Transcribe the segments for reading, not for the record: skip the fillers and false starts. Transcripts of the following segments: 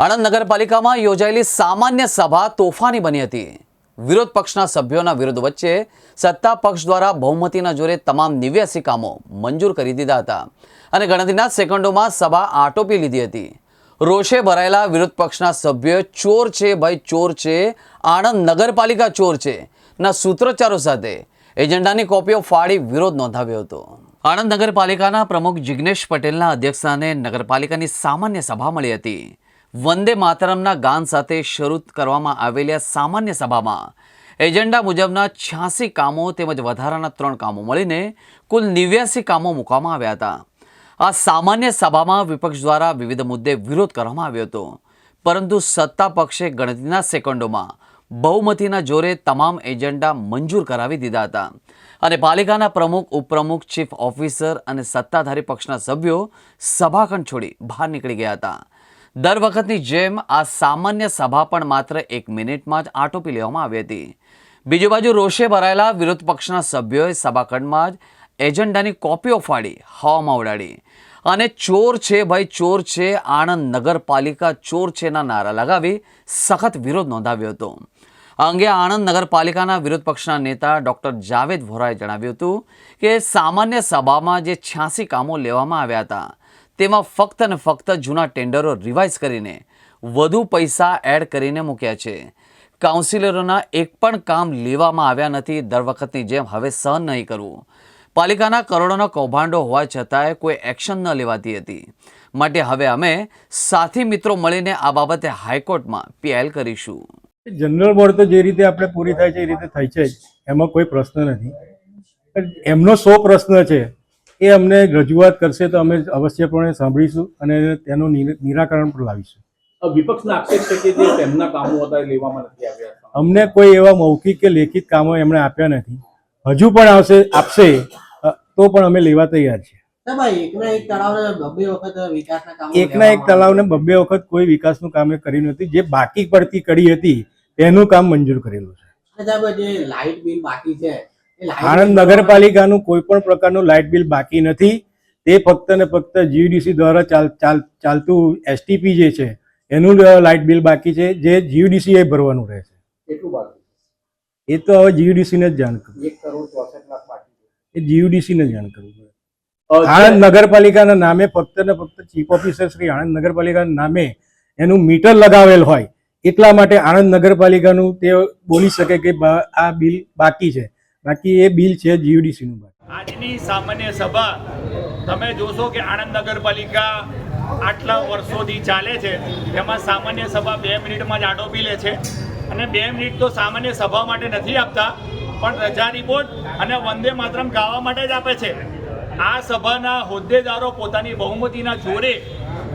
આણંદ નગરપાલિકામાં યોજાયેલી સામાન્ય સભા તોફાની બની હતી। વિરોધ પક્ષના સભ્યોના વિરોધ વચ્ચે સત્તા પક્ષ દ્વારા બહુમતીના જોરે તમામ 89 કામો મંજૂર કરી દીધા હતા અને ગણતરીના સેકન્ડોમાં સભા આટોપી લીધી હતી। રોષે ભરાયેલા વિરોધ પક્ષના સભ્યોએ ચોર છે ભાઈ ચોર છે, આણંદ નગરપાલિકા ચોર છે ના સૂત્રોચ્ચારો સાથે એજન્ડાની કોપીઓ ફાડી વિરોધ નોંધાવ્યો હતો। આણંદ નગરપાલિકાના પ્રમુખ જિગ્નેશ પટેલના અધ્યક્ષસ્થાને નગરપાલિકાની સામાન્ય સભા મળી હતી। વંદે માતરમના ગાન સાથે શરૂ કરવામાં આવેલી સામાન્ય સભામાં એજન્ડા મુજબના 86 કામો તેમજ વધારાના 3 કામો મળીને કુલ 89 કામો મૂકવામાં આવ્યા હતા। આ સામાન્ય સભામાં વિપક્ષ દ્વારા વિવિધ મુદ્દે વિરોધ કરવામાં આવ્યો હતો, પરંતુ સત્તા પક્ષે ગણતરીના સેકન્ડોમાં બહુમતીના જોરે તમામ એજન્ડા મંજૂર કરાવી દીધા હતા અને પાલિકાના પ્રમુખ, ઉપપ્રમુખ, ચીફ ઓફિસર અને સત્તાધારી પક્ષના સભ્યો સભાખંડ છોડી બહાર નીકળી ગયા હતા। દર વખતની જેમ આ સામાન્ય સભા પણ માત્ર 1 મિનિટમાં જ આટોપી લેવામાં આવી હતી। બીજી બાજુ રોષે ભરાયેલા વિરોધ પક્ષના સભ્યોએ સભાખંડમાં જ એજન્ડાની કોપીઓ ફાડી હવામાં ઉડાડી અને ચોર છે ભાઈ ચોર છે, આણંદ નગરપાલિકા ચોર છે ના નારા લગાવી સખત વિરોધ નોંધાવ્યો હતો। આ અંગે આણંદ નગરપાલિકાના વિરોધ પક્ષના નેતા ડોક્ટર જાવેદ વોરાએ જણાવ્યું હતું કે સામાન્ય સભામાં જે 86 કામો લેવામાં આવ્યા હતા તેમાં ફક્ત ને ફક્ત જૂના ટેન્ડરો રિવાઇઝ કરીને વધુ પૈસા એડ કરીને મૂક્યા છે। કાઉન્સિલરોના એક પણ કામ લેવામાં આવ્યા નથી। દર વખતની જેમ હવે સહન નહીં કરવું। પાલિકાના કરોડોના કૌભાંડો હોવા છતાંય કોઈ એક્શન ન લેવાતી હતી, માટે હવે અમે સાથી મિત્રો મળીને આ બાબતે હાઈકોર્ટમાં પીએલ કરીશું। જનરલ બોર્ડ તો જે રીતે આપણે પૂરી થાય છે એ રીતે થાય છે જ, એમાં કોઈ પ્રશ્ન નથી। એમનો 100 પ્રશ્ન છે, એ અમને રજૂઆત કરશે તો અમે અવશ્યપણે સાંભળીશું અને તેનું નિરાકરણ પણ લાવીશું। વિપક્ષના આક્ષેપ છે કે જે તેમના કામો હતા એ લેવામાં નથી આવ્યા। અમને કોઈ એવા મૌખિક કે લેખિત કામો એમણે આપ્યા નથી, હજુ પણ આપશે તો પણ અમે લેવા તૈયાર છીએ। એકના એક તળાવને 2 વખત કોઈ વિકાસનું કામ કર્યું નથી। જે બાકી પડતી કડી હતી તેનું કામ મંજૂર કરેલું છે। આણંદ નગરપાલિકાનું કોઈ પણ પ્રકારનું લાઇટ બિલ બાકી નથી। તે ફક્ત ને ફક્ત જીયુડીસી દ્વારા ચાલતું એસટીપી જે છે એનું લાઇટ બિલ બાકી છે, જે જીયુડીસી એ ભરવાનું રહે છે। એ તો હવે જીયુડીસીને જ જાણ કરવું। 1 કરોડ 64 લાખ બાકી છે, એ જીયુડીસીને જાણ કરવું પડે। આણંદ નગરપાલિકાના નામે ફક્ત ને ફક્ત ચીફ ઓફિસર શ્રી આણંદ નગરપાલિકાના નામે એનું મીટર લગાવેલ હોય એટલા માટે આણંદ નગરપાલિકાનું તે બોલી શકે કે આ બિલ બાકી છે, બાકી એ બિલ છે જીયુડીસીનું। આજની સામાન્ય સભા તમે જોશો કે આણંદ નગરપાલિકા આટલા વર્ષોથી ચાલે છે, તેમાં સામાન્ય સભા 2 મિનિટમાં જ આટોપી લે છે અને 2 મિનિટ તો સામાન્ય સભા માટે નથી આપતા, પણ રજા રિપોર્ટ અને વંદે માતરમ ગાવા માટે જ આપે છે। આ સભાના હોદ્દેદારો પોતાની બહુમતીના જોરે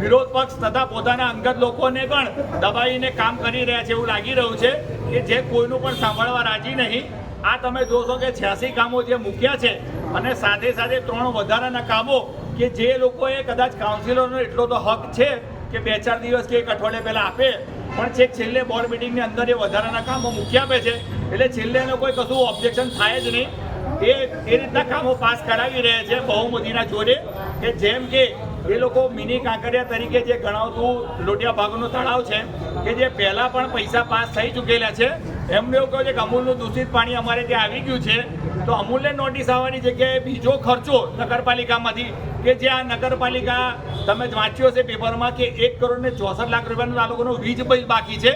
વિરોધ પક્ષ તથા પોતાના અંગત લોકોને પણ દબાવીને કામ કરી રહ્યા છે એવું લાગી રહ્યું છે કે જે કોઈનું પણ સાંભળવા રાજી નહીં। આ તમે જોશો કે 86 કામો જે મૂક્યા છે અને સાથે સાથે 3 વધારાના કામો કે જે લોકોએ કદાચ કાઉન્સિલરનો એટલો તો હક છે કે 2-4 દિવસ કે 1 અઠવાડિયા પહેલાં આપે, પણ છેક છેલ્લે બોર્ડ મિટિંગની અંદર એ વધારાના કામો મૂકી આપે છે, એટલે છેલ્લે એનો કોઈ કશું ઓબ્જેક્શન થાય જ નહીં। એ રીતના કામો પાસ કરાવી રહ્યા છે બહુમતીના જોડે, કે જેમ કે એ લોકો મિની કાંકરિયા તરીકે જે ગણાવતું લોટિયા ભાગનું તળાવ છે કે જે પહેલાં પણ પૈસા પાસ થઈ ચૂકેલા છે, એમને એવું કહ્યું છે કે અમૂલનું દૂષિત પાણી અમારે ત્યાં આવી ગયું છે, તો અમૂલને નોટિસ આવવાની જગ્યાએ બીજો ખર્ચો નગરપાલિકામાંથી કે જે આ નગરપાલિકા તમે વાંચ્યો છે પેપરમાં કે 1 કરોડ ને 64 લાખ રૂપિયાનું આ લોકોનું વીજ બિલ બાકી છે,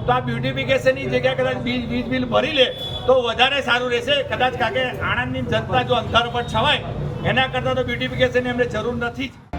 તો આ બ્યુટિફિકેશનની જગ્યાએ કદાચ વીજ બિલ ભરી લે તો વધારે સારું રહેશે। કદાચ કારણ કે આણંદની જનતા જો અંધાર પર છવાય એના કરતાં તો બ્યુટિફિકેશનની એમને જરૂર નથી જ।